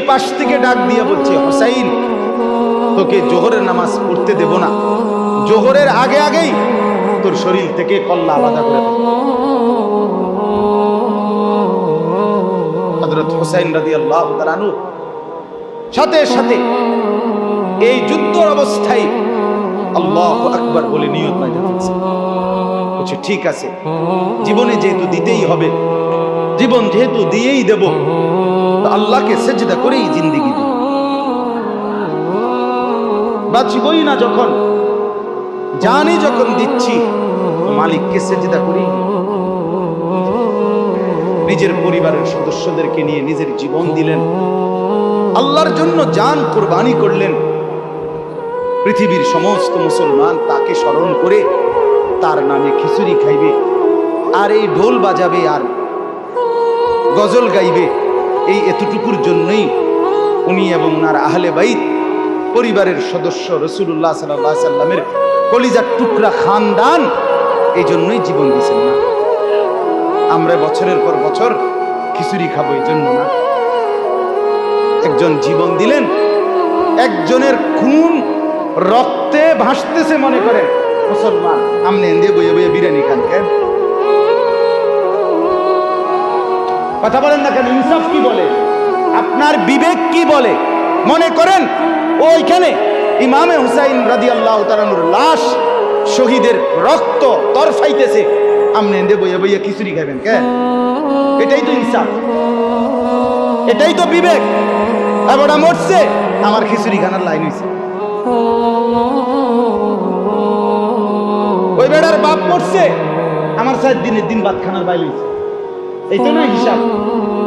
পাশ থেকে ডাক দিয়ে বলছে, হুসাইন, তোকে জোহরের নামাজ পড়তে দেব না, জোহরের আগে আগেই তোর শরীর থেকে কল্লা আলাদা করে দেব। হযরত হুসাইন রাদিয়াল্লাহু তাআলা আনহু সাথে সাথে এই যুদ্ধের অবস্থায় আল্লাহু আকবার বলে নিয়ত বাইরে ফেলছে। বলছে ঠিক আছে, জীবনে যেহেতু দিতেই হবে, জীবন যেহেতু দিয়েই দেব, তো আল্লাহকে সেজদা করেই জিন্দেগি দেব। বাঁচবই না যখন, জানি যখন দিচ্ছি, মালিককে সেজদা করেই দেব। নিজের পরিবারের সদস্যদেরকে নিয়ে নিজের জীবন দিলেন, আল্লাহর জন্য জান কুরবানি করলেন। পৃথিবীর সমস্ত মুসলমান তাকে স্মরণ করে তার নামে খিচুড়ি খাইবে, আর এই ঢোল বাজাবে, আর গজল গাইবে। এই এতটুকুর জন্যই উনি এবং ওনার আহলে বাইত পরিবারের সদস্য রাসূলুল্লাহ সাল্লাল্লাহু আলাইহি সাল্লামের কলিজার টুকরা খানদান এই জন্যই জীবন দিয়েছেন না। আমরা বছরের পর বছর খিচুড়ি খাবো এই জন্য না। একজন জীবন দিলেন, একজনের খুন রক্তে ভাসতেছে, মনে করেন মুসলমান আমনে এনে বইয়ে বইয়ে বিরিয়ানি খান কেন? কথা বলেন না কেন? ইনসাফ কি বলে? আপনার বিবেক কি বলে? মনে করেন ওইখানে ইমামে হুসাইন রাদিয়াল্লাহু তাআলার লাশ, শহীদের রক্ত তরফাইতেছে, আমনে এনে বইয়ে বইয়ে খিচুড়ি খাবেন কেন? এটাই তো ইনসাফ, এটাই তো বিবেক। এবারটা মরছে, আমার খিচুড়ি খানার লাইন হয়েছে। ওই বেড়ার বাপ মরছে, আমার 4 দিনের দিন বাদ খানার বাইল হয়েছে। এই তো না হিসাব?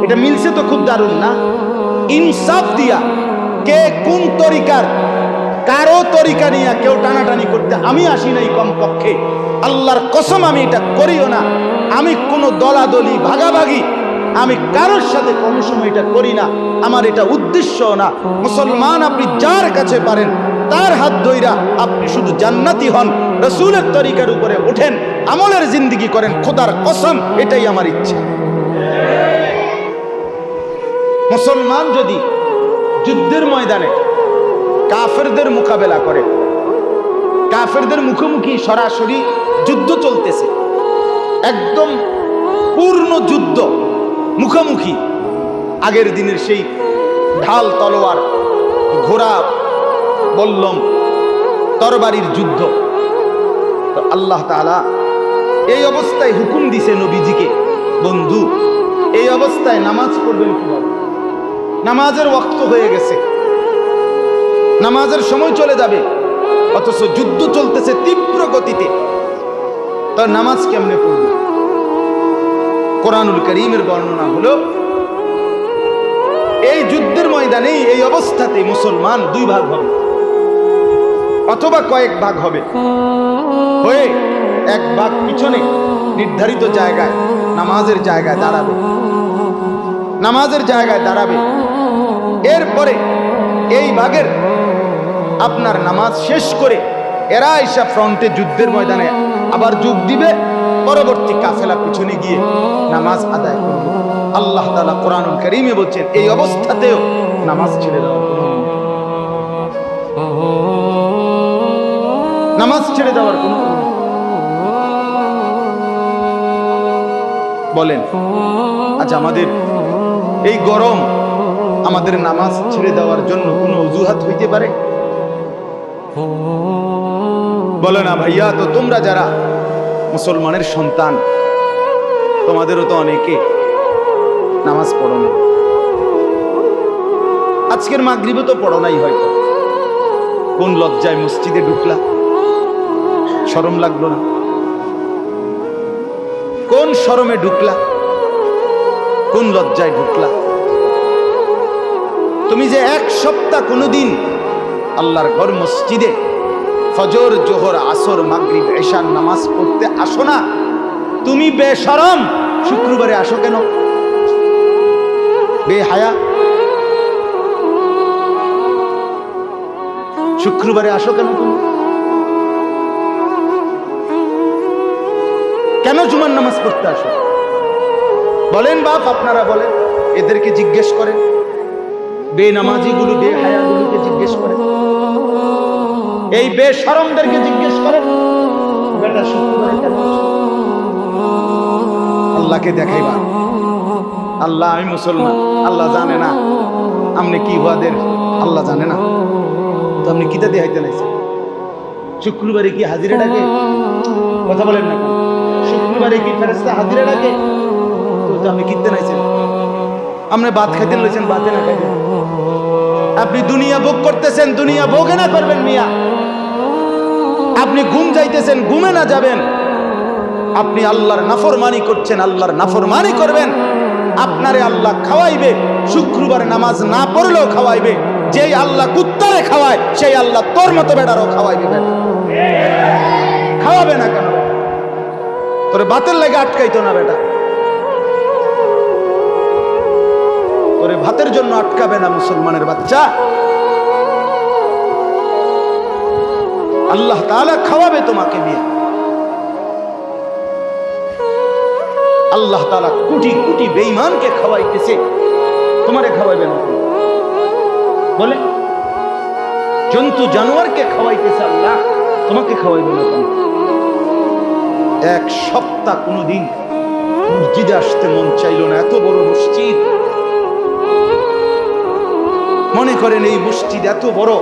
এটা মিলছে তো খুব দারুণ না? ইনসাফ দিয়া কে কোন তরিকার, কারো তরিকা নিয়ে কেউ টানাটানি করতে আমি আসি নাই। কমপক্ষে আল্লাহর কসম আমি এটা করিও না। আমি কোনো দলাদলি ভাগাভাগি আমি কারোর সাথে কোনো সময় এটা করি না, আমার এটা উদ্দেশ্য না। মুসলমান আপনি যার কাছে পারেন তার হাত ধইরা আপনি শুধু জান্নাতি হন, রাসূলের তরিকার উপরে ওঠেন, আমলের জিন্দেগি করেন, খোদার কসম এটাই আমার ইচ্ছা। মুসলমান যদি যুদ্ধের ময়দানে কাফেরদের মোকাবেলা করে, কাফেরদের মুখোমুখি সরাসরি যুদ্ধ চলতেছে, একদম পূর্ণ যুদ্ধ মুখোমুখি, আগের দিনের সেই ঢাল তলোয়ার, ঘোড়া বল্লম, তরবারির যুদ্ধ, তো আল্লাহ তাআলা এই অবস্থায় হুকুম দিছে নবীজিকে, বন্ধু এই অবস্থায় নামাজ পড়বেন কিভাবে? নামাজের ওয়াক্ত হয়ে গেছে, নামাজের সময় চলে যাবে, অথচ যুদ্ধ চলতেছে তীব্র গতিতে, তো নামাজ কেমনে পড়বে? কোরআনুল কারীমের বর্ণনা হলো এই যুদ্ধের ময়দানে এই অবস্থাতে মুসলমান 2 ভাগ হবে অথবা কয়েক ভাগ হবে, হয়ে এক ভাগ পিছনে নির্ধারিত জায়গায় নামাজের জায়গায় দাঁড়াবে, নামাজের জায়গায় দাঁড়াবে। এরপরে এই ভাগের আপনার নামাজ শেষ করে এরা এসে ফ্রন্টে যুদ্ধের ময়দানে আবার যোগ দিবে, পরবর্তী কাফেলা পিছনে গিয়ে নামাজ আদায় করবে। আল্লাহ তাআলা কোরআনুল কারীমে বলছেন এই অবস্থাতেও নামাজ ছেড়ে দেওয়ার কোনো, নামাজ ছেড়ে দেওয়ার কোনো, বলেন আজ আমাদের এই গরম, আমাদের নামাজ ছেড়ে দেওয়ার জন্য কোনো অজুহাত হইতে পারে? বলে না ভাইয়া, তো তোমরা যারা মুসলমানের সন্তান, তোমাদেরও তো অনেকে নামাজ পড়ো না, আজকের মাগরিবে তো পড়ো নাই হয়তো, কোন লজ্জায় মসজিদে ঢুকলা? শরম লাগলো না? কোন শরমে ঢুকলা? কোন লজ্জায় ঢুকলা? তুমি যে 1 সপ্তাহ কোনোদিন আল্লাহর ঘর মসজিদে ফজর, জোহর, আসর, মাগরিব, এশার নামাজ পড়তে আসো না, তুমি বেশরম শুক্রবারে আসো কেন? বেহায়া শুক্রবারে আসো কেন? তুমি কেন জুমার নামাজ পড়তে আসো? বলেন বাপ, আপনারা বলেন, এদেরকে জিজ্ঞেস করেন, বেনামাজিগুলো বেহায়াগুলোকে জিজ্ঞেস করে, এই বেশরমদেরকে জিজ্ঞেস করে বেটা শুক্রবারে কেন আসো? আল্লাহকে দেখাইবা আল্লাহ আমি মুসলমান, আল্লাহ জানে না আপনি কি হুয়াদের, আল্লাহ জানে না তো আপনি কিতা দেখাইতে লাইছেন? শুক্রবারে কি হাজিরা ডাকে? কথা বলেন না কেন? শুক্রবারে কি ফেরেশতা হাজিরা ডাকে? তো আপনি কিনতে নাইছেন, আপনি ভাত খাইতে লইছেন, ভাতে না খাইতেন। আপনি দুনিয়া ভোগ করতেছেন, দুনিয়া ভোগে না করবেন মিয়া। আপনি ঘুম যাইতেছেন, ঘুমে না যাবেন। আপনি আল্লাহর নাফরমানি করছেন, আল্লাহর নাফরমানি করবেন। আপনারে আল্লাহ খাওয়াইবে, শুক্রবারে নামাজ না পড়লেও খাওয়াইবে। যেই আল্লাহ কুত্তারে খাওয়ায় সেই আল্লাহ তোর মতো বেটারও খাওয়াইবে। খাওয়াবে না কেন? তোরে ভাতের লেগে আটকাইতো না বেটা, তোরে ভাতের জন্য আটকাবে না মুসলমানের বাচ্চা। আল্লাহ তাআলা খাওয়াবে তোমাকে নিয়ে। আল্লাহ তাআলা কোটি কোটি বেঈমানকে খাওয়াইতেছে, তোমারে খাওয়াইবে না? বলে জন্তু জানোয়ারকে খাওয়াইতেছে আল্লাহ, তোমাকে খাওয়াইবে না কেন? এক সপ্তাহ কোনোদিন মসজিদে আসতে মন চাইল না, এত বড় মসজিদ। মনে করেন এই মসজিদ এত বড়,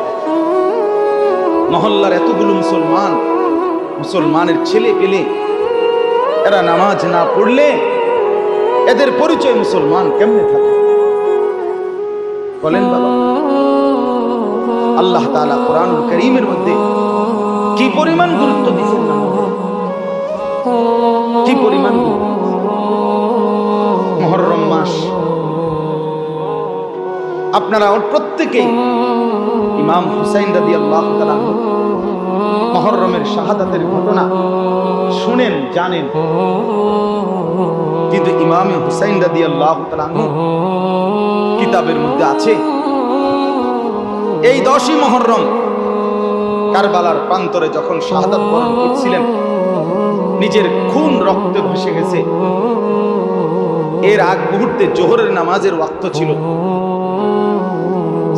মহল্লার এতগুলো মুসলমান, মুসলমানের ছেলে পেলে, এরা নামাজ না পড়লে এদের পরিচয় মুসলমান কেমনে থাকে? বলেন বাবা। আল্লাহ তাআলা কোরআনুল কারীমের মধ্যে কি পরিমাণ গুরুত্ব দিয়েছেন না, কি পরিমাণ মুহররম মাস। আপনারা প্রত্যেকেই ইমাম হুসাইন রাদিয়াল্লাহু তাআলা আনহু মুহররমের শাহাদাতের ঘটনা শুনেন, জানেন, কিন্তু ইমাম হুসাইন রাদিয়াল্লাহু তাআলা আনহু কিতাবের মধ্যে আছে এই 10ই মুহররম কারবালার প্রান্তরে যখন শাহাদাত বরণ করছিলেন, নিজের খুন রক্তে ভেসে গেছে। এর আগ মুহূর্তে জোহরের নামাজের ওয়াক্ত ছিল।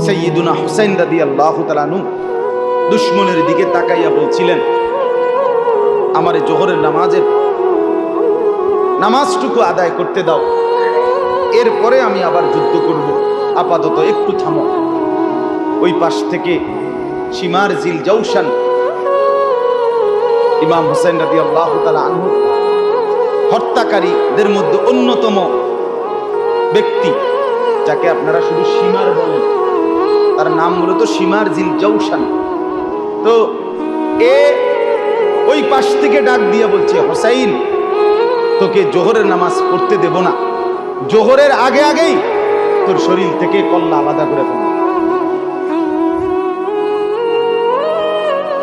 সাইয়্যিদুনা হুসাইন রাদিয়াল্লাহু তাআলা আনহু দুশমনের দিকে তাকাইয়া বলছিলেন, আমারে জোহরের নামাজটুকু আদায় করতে দাও, এরপরে আমি আবার যুদ্ধ করব, আপাতত একটু থামো। ওই পাশ থেকে শিমার জিল জাউশান ইমাম হুসাইন রাদিয়াল্লাহু তাআলা আনহু হত্যাকারীদের মধ্যে অন্যতম ব্যক্তি, যাকে আপনারা শুধু শিমার বলেন, তার নাম মূলত শিমার জিল জাউশান। তো ওই পাশ থেকে ডাক দিয়ে বলছে, হুসাইন তোকে জোহরের নামাজ পড়তে দেব না, জোহরের আগে আগেই তোর শরীর থেকে কল্লা আলাদা করে ফেলব।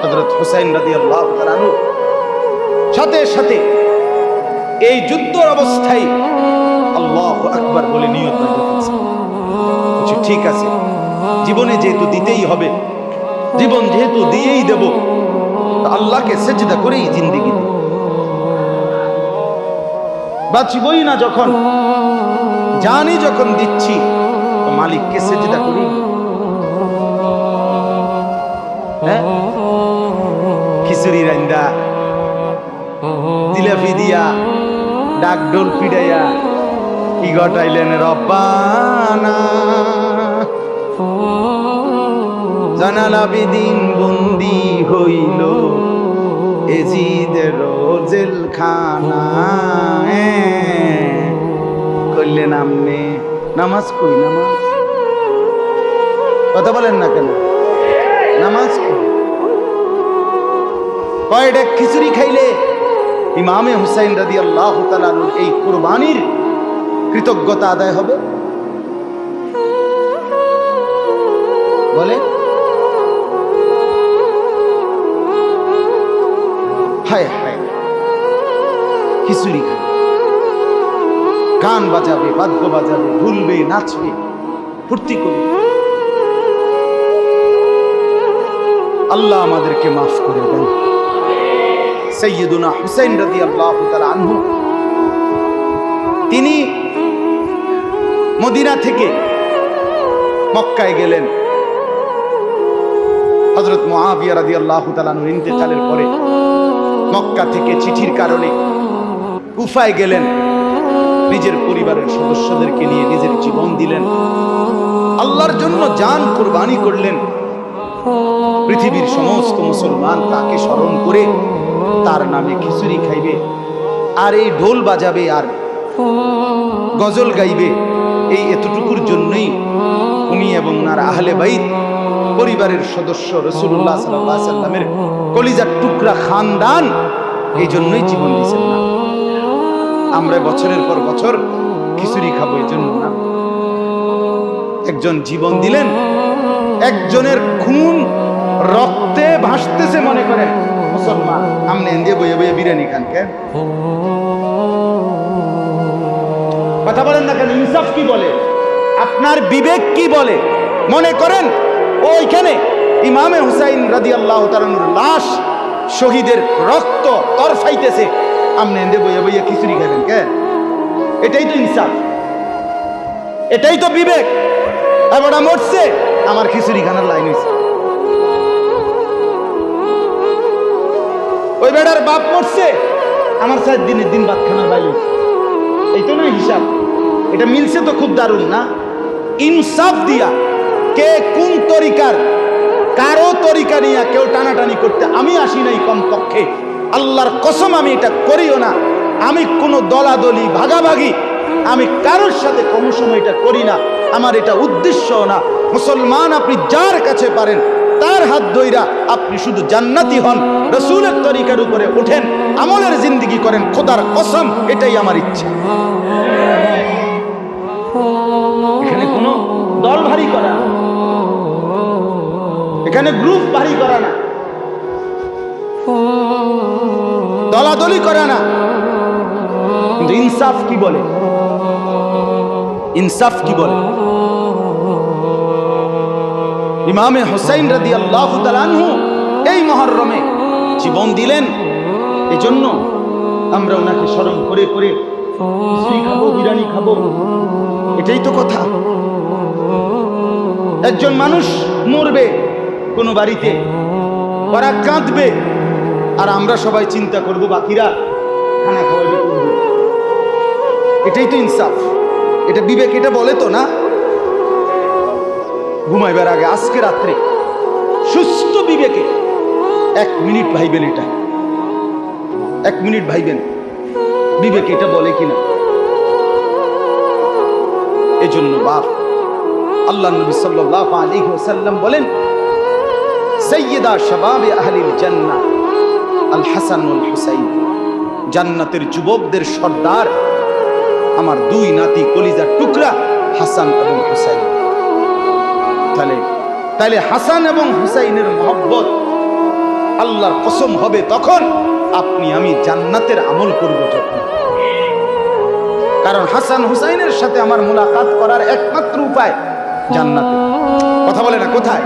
হযরত হুসাইন রাদিয়াল্লাহু তাআলা আনহু সাথে সাথে এই যুদ্ধের অবস্থায় আল্লাহু আকবার বলে নিয়ত করে ফেলছেন। ঠিক আছে, জীবনে যেহেতু দিতেই হবে, জীবন যেহেতু দিয়েই দেব, আল্লাহকে সেজদা করেই জিন্দেগি দেব। বাঁচবই না যখন, জানি যখন দিচ্ছি মালিককে সেজদা করি। হ্যাঁ, খিচুড়ি রান্দা, জিলাপি দিয়া, ডাক ডোল পিড়াইয়া কি ঘটাইলেন রব্বানা, জানাল আবেদিন বন্দি হইল এজিদের জেলখানা, করলেন আমনে নামাজ। কই নামাজ? কথা বলেন না কেন? নামাজ কয়টা খিচুড়ি খাইলে ইমামে হুসাইন রাদিয়াল্লাহু তাআলা আনহুর এই কুরবানির কৃতজ্ঞতা আদায় হবে? বলে হায় হায়, খিচুড়ি খাবে, গান বাজাবে, বাদ্য বাজাবে, ভুলবে, নাচবে, ফুর্তি করবে। আল্লাহ আমাদেরকে মাফ করে দেন। সাইয়্যিদুনা হুসাইন রাদিয়াল্লাহু তাআলা আনহু তিনি মদিনা থেকে মক্কায় গেলেন। হযরত মুআবিয়া রাদিয়াল্লাহু তাআলা আনহুর ইন্তেকালের পরে মক্কা থেকে চিঠির কারণে কুফায় গেলেন। নিজের পরিবারের সদস্যদেরকে নিয়ে নিজের জীবন দিলেন, আল্লাহর জন্য জান কুরবানি করলেন। পৃথিবীর সমস্ত মুসলমান তাকে স্মরণ করে তার নামে খিচুড়ি খাইবে, আর এই ঢোল বাজাবে, আর গজল গাইবে। এই এতটুকুর জন্যই উনি এবং ওনার আহলে বাইত পরিবারের সদস্য রাসূলুল্লাহ সাল্লাল্লাহু আলাইহি সাল্লামের কলিজার টুকরা খানদান এই জন্যই জীবন দিয়েছেন না। আমরা বছরের পর বছর খিচুড়ি খাবো এই জন্য না। একজন জীবন দিলেন, একজনের খুন রক্তে ভাসতেছে মনে করেন মুসলমান, আমনে দিয়ে বইয়ে বইয়ে বিরিয়ানি খান কেন? কথা বলেন না কেন? ইনসাফ কি বলে? আপনার বিবেক কি বলে? মনে করেন ওইখানে ইমামে হুসাইন রাদিয়াল্লাহু তাআলার লাশ, শহীদের রক্ত তরফাইতেছে, আমনে দিয়ে বইয়ে বইয়ে খিচুড়ি খাবেন কেন? এটাই তো ইনসাফ, এটাই তো বিবেক। এবারটা মরছে, আমার খিচুড়ি খানার লাইন হয়েছে। ওই বেড়ার বাপ মরছে, আমার 4 দিনের দিন ভাত খানার বাইরে হয়েছে। এই তো না হিসাব। এটা মিলছে তো খুব দারুণ না? ইনসাফ দিয়া কে কোন তরিকার, কারো তরিকা নিয়ে কেউ টানাটানি করতে আমি আসি নাই। কমপক্ষে আল্লাহর কসম আমি এটা করিও না। আমি কোনো দলাদলি ভাগাভাগি আমি কারোর সাথে কোনো সময় এটা করি না। আমার এটা উদ্দেশ্য না। মুসলমান আপনি যার কাছে পারেন তার হাত ধইরা আপনি শুধু জান্নাতি হন, রাসূলের তরিকার উপরে ওঠেন, আমলের জিন্দেগি করেন। খোদার কসম এটাই আমার ইচ্ছা। এখানে কোনো দল ভারী করা না, এখানে গ্রুপ ভারী করা না, দলাদলি করা না। কিন্তু ইনসাফ কি বলে? ইনসাফ কি বলে? ইমামে হুসাইন রাদিয়াল্লাহু তাআলা আনহু এই মুহররমে জীবন দিলেন। এজন্য আমরা ওনাকে স্মরণ করে করে খিচুড়ি খাবো, বিরিয়ানি খাবো, এটাই তো কথা। একজন মানুষ মরবে কোনো বাড়িতে, ওরা কাঁদবে, আর আমরা সবাই চিন্তা করব বাকিরা খানা খাওয়াবে। এটাই তো ইনসাফ, এটা বিবেক। এটা বলে তো না? ঘুমাইবার আগে আজকে রাত্রে সুস্থ বিবেকে 1 মিনিট ভাইবেন, এটা 1 মিনিট ভাইবেন বিবেক এটা বলে কিনা। এজন্য বাপ আল্লাহ নবী সাল্লাল্লাহু আলাইহি ওয়াসাল্লাম বলেন, সাইয়্যিদা শাবাবে আহলিল জান্নাহ আল হাসান ওয়াল হুসাইন। জান্নাতের যুবকদের সর্দার আমার 2 নাতি কলিজার টুকরা হাসান এবং হুসাইন। তাহলে হাসান এবং হুসাইনের মহব্বত আল্লাহর কসম হবে তখন আপনি আমি জান্নাতের আমল করব যখন। কারণ হাসান হুসাইনের সাথে আমার মুলাকাত করার একমাত্র উপায় জান্নাতে। কথা বলে না? কোথায়?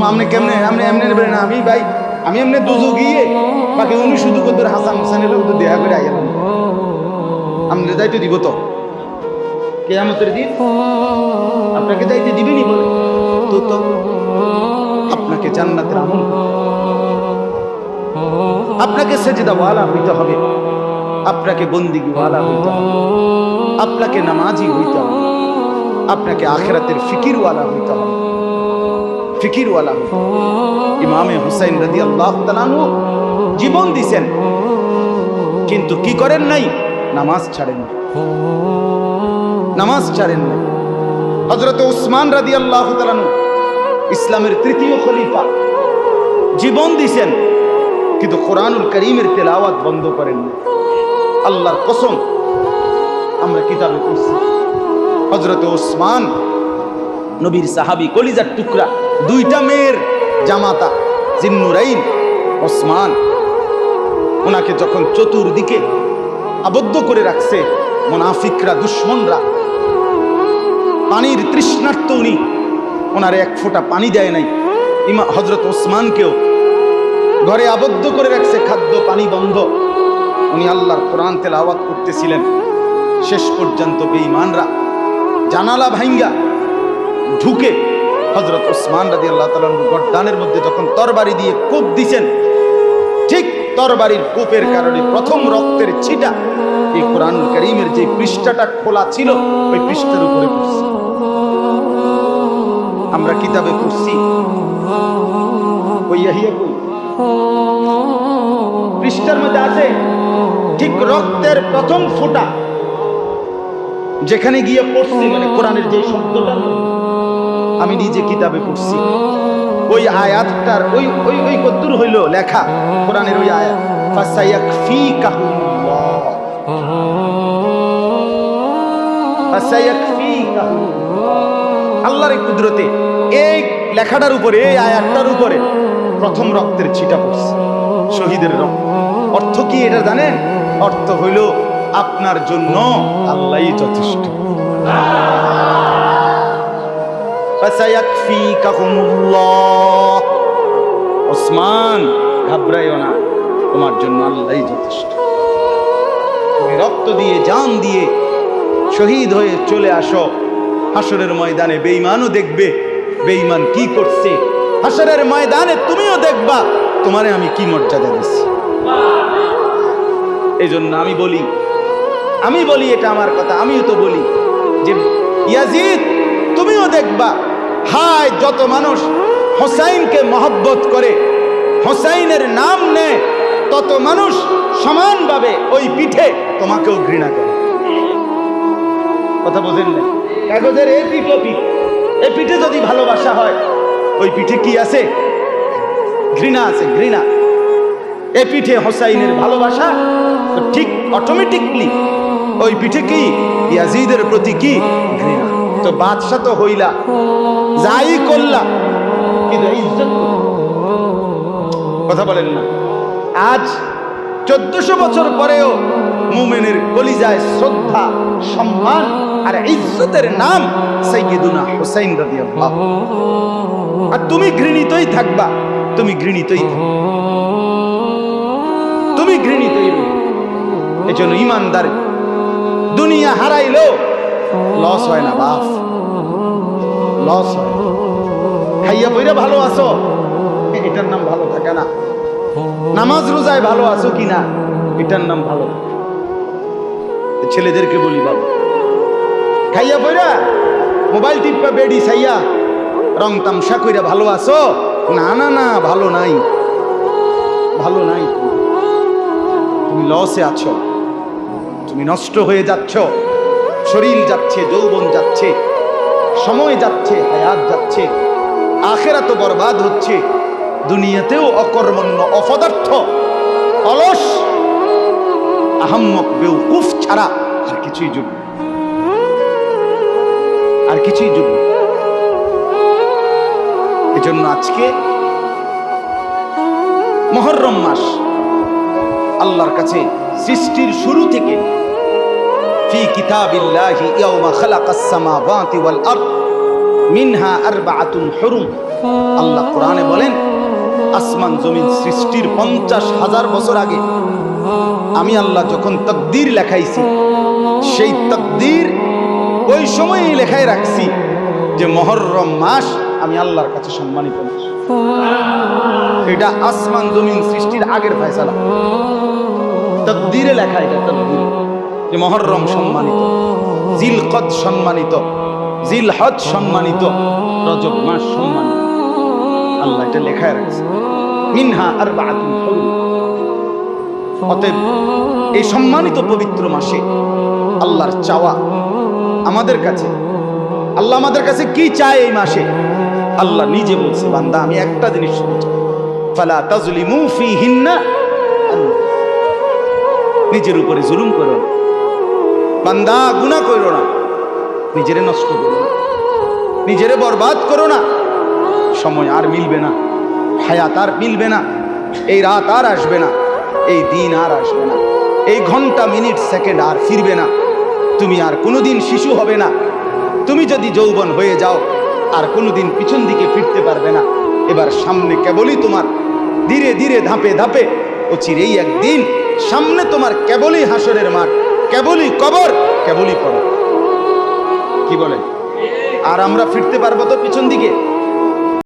আপনি কেমনে? আপনি এমনি নেবেন না? আমি ভাই আমি এমনি দুজো গিয়ে বাকি উনি শুধু কত হাসান হুসাইনের লোক দেখা করে আইলাম। আপনি দায়িত্ব দিব তো কিয়ামতের দিন আপনাকে দায়িত্ব দিবেনি বলে তো আপনাকে জান্নাতের আমল, আপনাকে সেজদা ওয়ালা হইতে হবে, আপনাকে বন্দিগি ওয়ালা হইতে হবে, আপনাকে নামাজি হইতে হবে, আপনাকে আখিরাতের ফিকির ওয়ালা হইতে হবে, ফিকির ওয়ালা। ইমামে হুসাইন রাদিয়াল্লাহু তাআলা আনহু জীবন দিয়েছেন, কিন্তু কি করেন নাই? নামাজ ছাড়েন, নামাজ ছাড়েন নাই। হযরত উসমান রাদিয়াল্লাহু তাআলা আনহু ইসলামের 3য় খলিফা, জীবন দিয়েছেন, কিন্তু কোরআনুল কারীমের তেলাওয়াত বন্ধ করেন না। আল্লাহর কসম আমরা কিতাবে পড়ছি, হযরত উসমান নবীর সাহাবী, কলিজার টুকরা, 2টা মেয়ের জামাতা জিন্নুরাইন ওসমান, ওনাকে যখন চতুর্দিকে আবদ্ধ করে রাখছে মুনাফিকরা, দুশমনরা, পানির তৃষ্ণার্ত উনি, ওনারে 1 ফোঁটা পানি দেয় নাই। হযরত ওসমানকেও ঘরে আবদ্ধ করে রাখছে, খাদ্য পানি বন্ধ। উনি আল্লাহর কোরআন তেলাওয়াত করতেছিলেন। শেষ পর্যন্ত বেঈমানরা জানালা ভাঙ্গা ঢুকে হযরত ওসমান রাদিয়াল্লাহু তাআলা গর্দানের মধ্যে যখন তরবারি দিয়ে কোপ দিয়েছেন, ঠিক তরবারির কোপের কারণে প্রথম রক্তের ছিটা এই কোরআনুল কারীমের যে পৃষ্ঠাটা খোলা ছিল ওই পৃষ্ঠার উপরে পড়ছে। আমরা কিতাবে পড়ছি ওই ইয়াহিয়া কই পৃষ্ঠার মধ্যে আছে, ঠিক রক্তের প্রথম ফোঁটা যেখানে গিয়ে পড়ছি, মানে কোরআনের যে শব্দটা আমি নিজে কিতাবে পড়ছি, ওই আয়াতটার ওই ওই ওই কদ্দুর হইল লেখা কোরআনের ওই আয়াত, ফাসায়াকফিকাহুল্লাহ, ফাসায়াকফিকাহুল্লাহ। আল্লাহর কুদরতে এই লেখাটার উপরে, এই আয়াতটার উপরে প্রথম রক্তের ছিটা পড়ছে, শহীদের রক্ত। অর্থ কি এটা জানেন? অর্থ হইল আপনার জন্য আল্লাহই যথেষ্ট। ফাসায়াকফিকাহুমুল্লাহ, ওসমান ঘাবড়াইও না, তোমার জন্য আল্লাহই যথেষ্ট। তুমি রক্ত দিয়ে জান দিয়ে শহীদ হয়ে চলে আসো, হাসরের ময়দানে বেঈমানও দেখবে বেঈমান কি করছে, হাসরের ময়দানে তুমিও দেখবা তোমারে আমি কি মর্যাদা দিচ্ছি। এই জন্য আমি বলি এটা আমার কথা, আমিও তো বলি যে ইয়াজিদ তুমিও দেখবা, হায় যত মানুষ হোসাইনকে মহব্বত করে, হোসাইনের নাম নেয়, তত মানুষ সমানভাবে ওই পিঠে তোমাকেও ঘৃণা করে। কথা বোঝেন না? কাগজের এই পিঠ, এই পিঠে যদি ভালোবাসা হয়, ওই পিঠে কি আছে? ঘৃণা আছে, ঘৃণা। এই পিঠে হোসাইনের ভালোবাসা, তো ঠিক অটোমেটিকলি ওই পিঠে কি ইয়াজিদের প্রতি কি ঘৃণা। তো বাদশা তো হইলা, যাই করলা, কিন্তু ইজ্জত কথা বলেন না। আজ 1400 বছর পরেও মুমিনের কলিজায় শ্রদ্ধা, সম্মান আর ইজ্জতের নাম সাইয়্যিদুনা হুসাইন রাদিয়াল্লাহু। আর তুমি ঘৃণিতই থাকবা, তুমি ঘৃণিতই থাকবা, তুমি ঘৃণিতই। এজন্য ইমানদার দুনিয়া হারাইলো লস হয় না বাপ, লস হয়। খাইয়া বইরা ভালো আছো, এটার নাম ভালো থাকে না। নামাজ রোজায় ভালো আছো কিনা, এটার নাম ভালো। ছেলেদেরকে বলি বাবা, খাইয়া বইরা মোবাইল টিপা বেডি ছাইয়া রং তামসা কইরা ভালো আছো, না না না, ভালো নাই, ভালো নাই। তুমি লসে আছো, তুমি নষ্ট হয়ে যাচ্ছ, শরীর যাচ্ছে, যৌবন যাচ্ছে, সময় যাচ্ছে, হায়াত যাচ্ছে, আখিরাতও বরবাদ হচ্ছে, দুনিয়াতেও অকর্মণ্য, অপদার্থ, অলস, আহাম্মক, বেউকুফ ছাড়া আর কিছুই যোগ্য, আর কিছুই যোগ্য। এজন্য আজকে মুহররম মাস আল্লাহর কাছে সৃষ্টির শুরু থেকে ফি কিতাবিল্লাহি ইয়াওমা খালাকাস সামাওয়াতি ওয়াল আরদ মিনহা আরবাআতুন হুরুম। আল্লাহ কোরআনে বলেন, আসমান জমিন সৃষ্টির 50,000 বছর আগে আমি আল্লাহ যখন তাকদীর লেখাইছি, সেই তাকদীর ওই সময়ই লেখায় রাখছি যে মুহররম মাস আমি আল্লাহর কাছে সম্মানিত মাস। এটা আসমান জমিন সৃষ্টির আগের ফয়সালা, তাকদীরে লেখা। এটা তাকদীর যে মুহররম সম্মানিত, জিলকদ সম্মানিত, জিলহজ সম্মানিত, রজব মাস সম্মানিত। আল্লাহ এটা লেখায় রাখছে, মিনহা আরবাআতুন হুরুম। অতএব এই সম্মানিত পবিত্র মাসে আল্লাহর চাওয়া আমাদের কাছে, আল্লাহ আমাদের কাছে কি চায় এই মাসে? আল্লাহ নিজে বলছে, বান্দা আমি একটা জিনিস শুনছি, ফালা তাজলিমু ফীহিন্না, নিজের উপরে জুলুম করো না, বান্দা গুনাহ করো না, নিজেরে নষ্ট করো না, নিজেরে বরবাদ করো না। সময় আর মিলবে না, হায়াত আর মিলবে না, এই রাত আর আসবে না, এই দিন আর আসবে না, এই ঘন্টা মিনিট সেকেন্ড আর ফিরবে না। তুমি আর কোনোদিন শিশু হবে না, তুমি যদি যৌবন হয়ে যাও আর কোনোদিন পিছন দিকে ফিরতে পারবে না। এবার সামনে কেবলই তোমার ধীরে ধীরে ধাপে ধাপে অচিরেই একদিন সামনে তোমার কেবলই হাসরের মাঠ, কেবলই কবর, কেবলই কবর। কি বলেন? আর আমরা ফিরতে পারবো তো পিছন দিকে?